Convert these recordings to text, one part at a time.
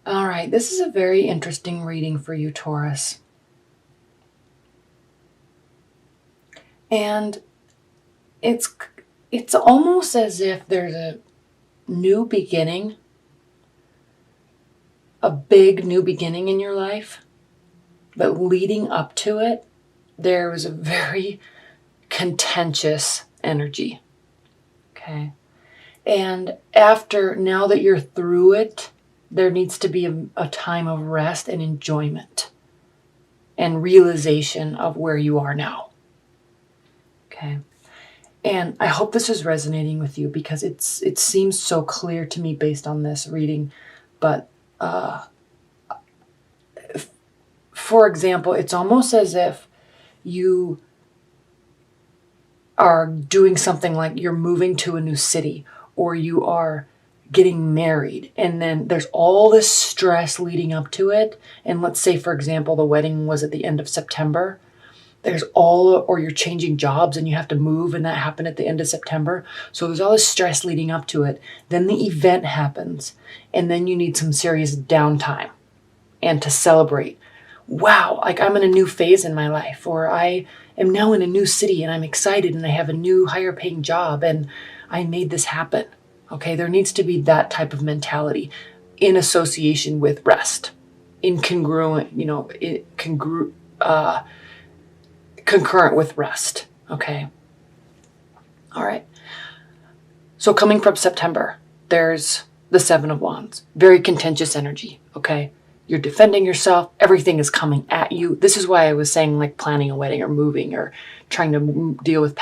All right, this is a very interesting reading for you, Taurus. And it's almost as if there's a new beginning, a big new beginning in your life, but leading up to it, there was a very contentious energy. Okay. And now that you're through it, there needs to be a time of rest and enjoyment and realization of where you are now. Okay. And I hope this is resonating with you because it seems so clear to me based on this reading. But for example, it's almost as if you are doing something like you're moving to a new city or you are getting married, and then there's all this stress leading up to it. And let's say, for example, the wedding was at the end of September. Or you're changing jobs and you have to move, and that happened at the end of September. So there's all this stress leading up to it. Then the event happens, and then you need some serious downtime and to celebrate. Wow, like I'm in a new phase in my life, or I am now in a new city and I'm excited and I have a new higher paying job and I made this happen. Okay, there needs to be that type of mentality in association with rest, concurrent with rest. Okay. All right. So coming from September, there's the Seven of Wands, very contentious energy. Okay. You're defending yourself. Everything is coming at you. This is why I was saying like planning a wedding or moving or trying to deal with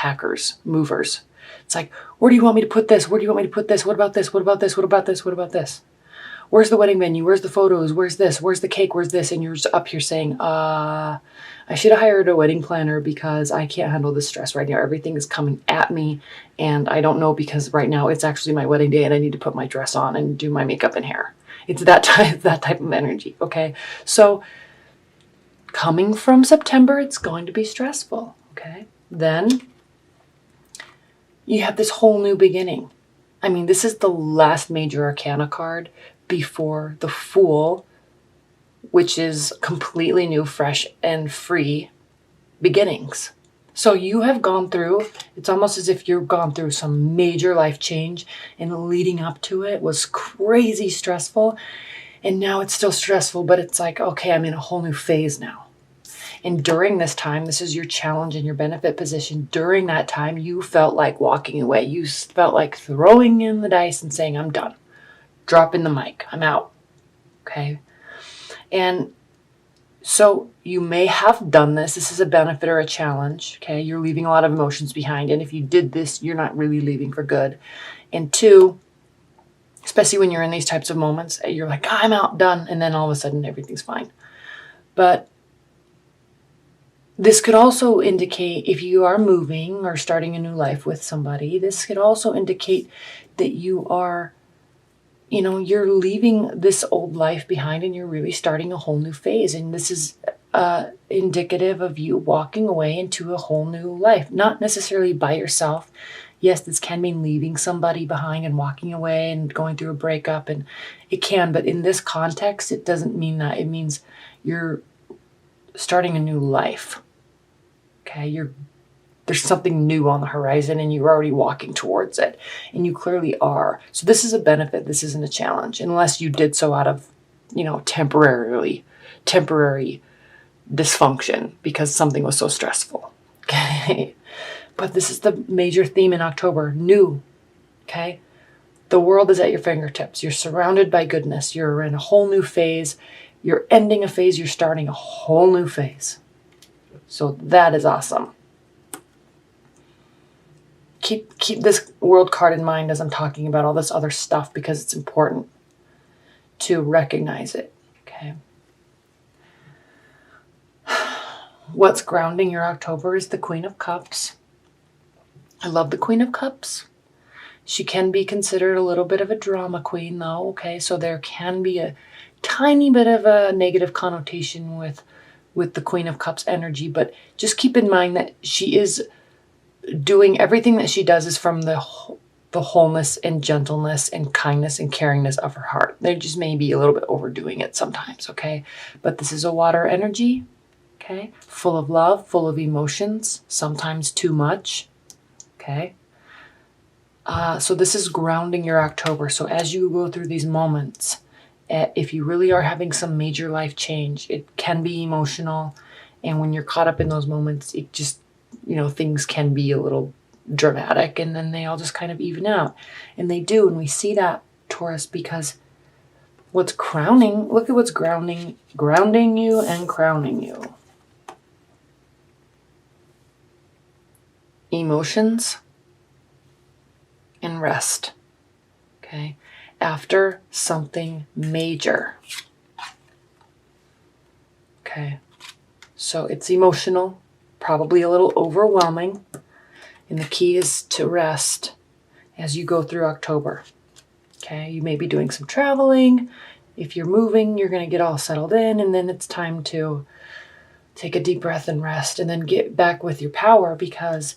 movers. It's like, where do you want me to put this? Where do you want me to put this? What about this? What about this? What about this? What about this? Where's the wedding venue? Where's the photos? Where's this? Where's the cake? Where's this? And you're up here saying, I should have hired a wedding planner because I can't handle this stress right now. Everything is coming at me and I don't know because right now it's actually my wedding day and I need to put my dress on and do my makeup and hair. It's that type of energy. Okay. So coming from September, it's going to be stressful. Okay. Then you have this whole new beginning. I mean, this is the last major arcana card before the Fool, which is completely new, fresh, and free beginnings. So you have gone through, it's almost as if you've gone through some major life change, and leading up to it was crazy stressful. And now it's still stressful, but it's like, okay, I'm in a whole new phase now. And during this time, this is your challenge and your benefit position. During that time, you felt like walking away. You felt like throwing in the dice and saying, I'm done. Dropping the mic. I'm out. Okay. And so you may have done this. This is a benefit or a challenge. Okay. You're leaving a lot of emotions behind. And if you did this, you're not really leaving for good. And two, especially when you're in these types of moments, you're like, I'm out, done. And then all of a sudden everything's fine. But this could also indicate if you are moving or starting a new life with somebody, this could also indicate that you are, you're leaving this old life behind and you're really starting a whole new phase. And this is indicative of you walking away into a whole new life, not necessarily by yourself. Yes, this can mean leaving somebody behind and walking away and going through a breakup, and it can, but in this context, it doesn't mean that. It means you're starting a new life. Okay, there's something new on the horizon and you're already walking towards it, and you clearly are. So this is a benefit. This isn't a challenge, unless you did so out of, temporary dysfunction because something was so stressful. Okay, but this is the major theme in October. New. Okay, the world is at your fingertips. You're surrounded by goodness. You're in a whole new phase. You're ending a phase. You're starting a whole new phase. So that is awesome. Keep this world card in mind as I'm talking about all this other stuff because it's important to recognize it. Okay. What's grounding your October is the Queen of Cups. I love the Queen of Cups. She can be considered a little bit of a drama queen though. Okay. So there can be a tiny bit of a negative connotation with the Queen of Cups energy, but just keep in mind that she is doing everything that she does is from the the wholeness and gentleness and kindness and caringness of her heart. They just may be a little bit overdoing it sometimes, okay? But this is a water energy, okay? Full of love, full of emotions, sometimes too much, okay? So this is grounding your October. So as you go through these moments, if you really are having some major life change, it can be emotional. And when you're caught up in those moments, it just, things can be a little dramatic, and then they all just kind of even out. And they do. And we see that, Taurus, because look at what's grounding you and crowning you. Emotions and rest. Okay. After something major. Okay. So it's emotional, probably a little overwhelming. And the key is to rest as you go through October. Okay. You may be doing some traveling. If you're moving, you're going to get all settled in, and then it's time to take a deep breath and rest, and then get back with your power, because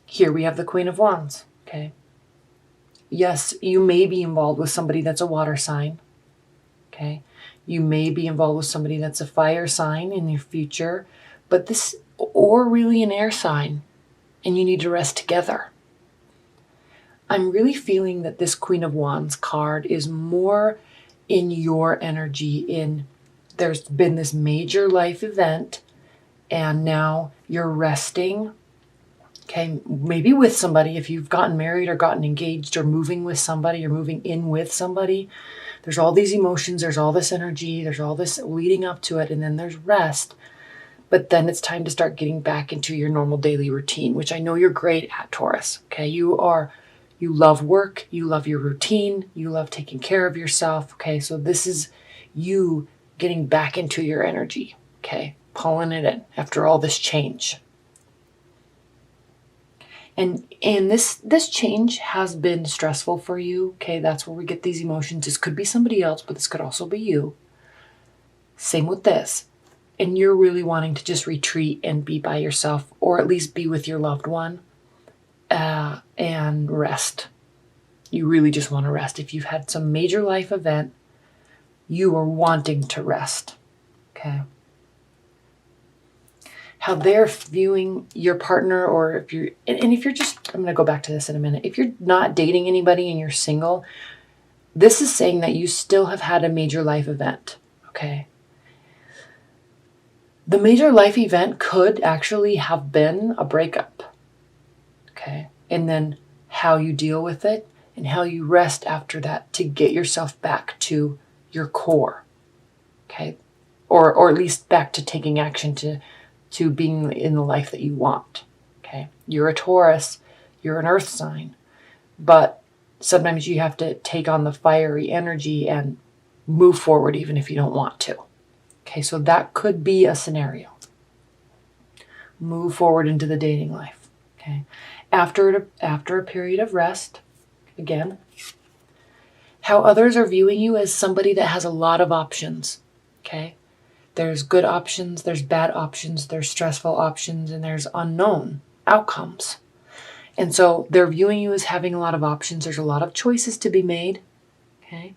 here we have the Queen of Wands, okay? Yes, you may be involved with somebody that's a water sign, okay? You may be involved with somebody that's a fire sign in your future, or really an air sign, and you need to rest together. I'm really feeling that this Queen of Wands card is more in your energy, there's been this major life event, and now you're resting. Okay, maybe with somebody, if you've gotten married or gotten engaged or moving with somebody or moving in with somebody, there's all these emotions, there's all this energy, there's all this leading up to it, and then there's rest. But then it's time to start getting back into your normal daily routine, which I know you're great at, Taurus. Okay, you love work, you love your routine, you love taking care of yourself. Okay, so this is you getting back into your energy. Okay, pulling it in after all this change. And this change has been stressful for you. Okay, that's where we get these emotions. This could be somebody else, but this could also be you. Same with this. And you're really wanting to just retreat and be by yourself, or at least be with your loved one, and rest. You really just want to rest. If you've had some major life event, you are wanting to rest. Okay. How they're viewing your partner, or if you're just, I'm going to go back to this in a minute. If you're not dating anybody and you're single, this is saying that you still have had a major life event, okay? The major life event could actually have been a breakup, okay? And then how you deal with it and how you rest after that to get yourself back to your core, okay? Or at least back to taking action to being in the life that you want, okay? You're a Taurus, you're an earth sign, but sometimes you have to take on the fiery energy and move forward even if you don't want to, okay? So that could be a scenario. Move forward into the dating life, okay? After a period of rest, again, how others are viewing you as somebody that has a lot of options, okay? There's good options, there's bad options, there's stressful options, and there's unknown outcomes. And so they're viewing you as having a lot of options. There's a lot of choices to be made, okay?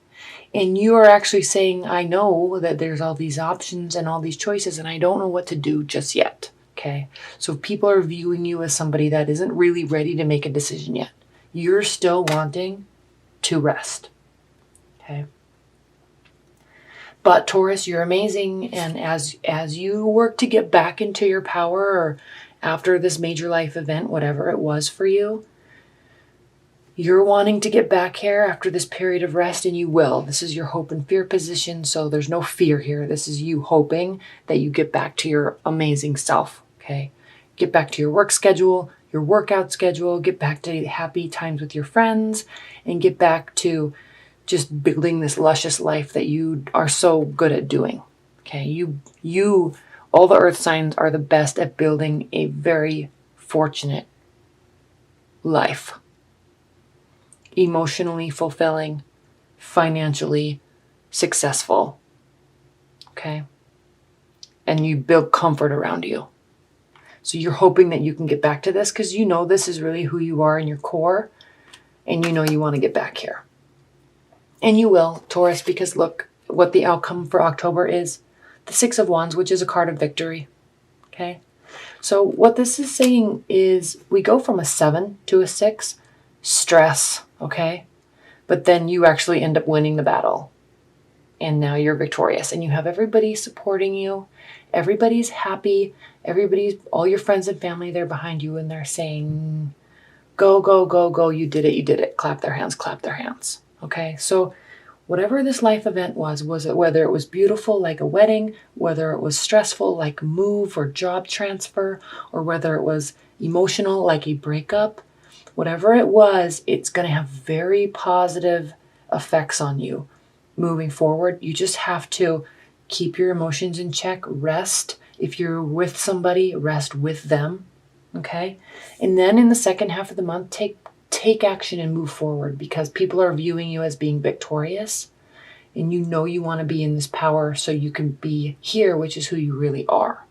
And you are actually saying, I know that there's all these options and all these choices, and I don't know what to do just yet, okay? So people are viewing you as somebody that isn't really ready to make a decision yet. You're still wanting to rest, okay? But Taurus, you're amazing, and as you work to get back into your power, or after this major life event, whatever it was for you, you're wanting to get back here after this period of rest, and you will. This is your hope and fear position, so there's no fear here. This is you hoping that you get back to your amazing self, okay? Get back to your work schedule, your workout schedule, get back to happy times with your friends, and get back to just building this luscious life that you are so good at doing. Okay, you, all the earth signs are the best at building a very fortunate life. Emotionally fulfilling, financially successful. Okay? And you build comfort around you. So you're hoping that you can get back to this because you know this is really who you are in your core, and you know you want to get back here. And you will, Taurus, because look what the outcome for October is. The Six of Wands, which is a card of victory. Okay? So what this is saying is we go from a 7 to a 6. Stress, okay? But then you actually end up winning the battle. And now you're victorious. And you have everybody supporting you. Everybody's happy. All your friends and family, they're behind you and they're saying, go, go, go, go. You did it, you did it. Clap their hands, clap their hands. Okay? So whatever this life event was it whether it was beautiful like a wedding, whether it was stressful like a move or job transfer, or whether it was emotional like a breakup, whatever it was, it's going to have very positive effects on you moving forward. You just have to keep your emotions in check, rest. If you're with somebody, rest with them, okay? And then in the second half of the month, take action and move forward, because people are viewing you as being victorious, and you know you want to be in this power so you can be here, which is who you really are.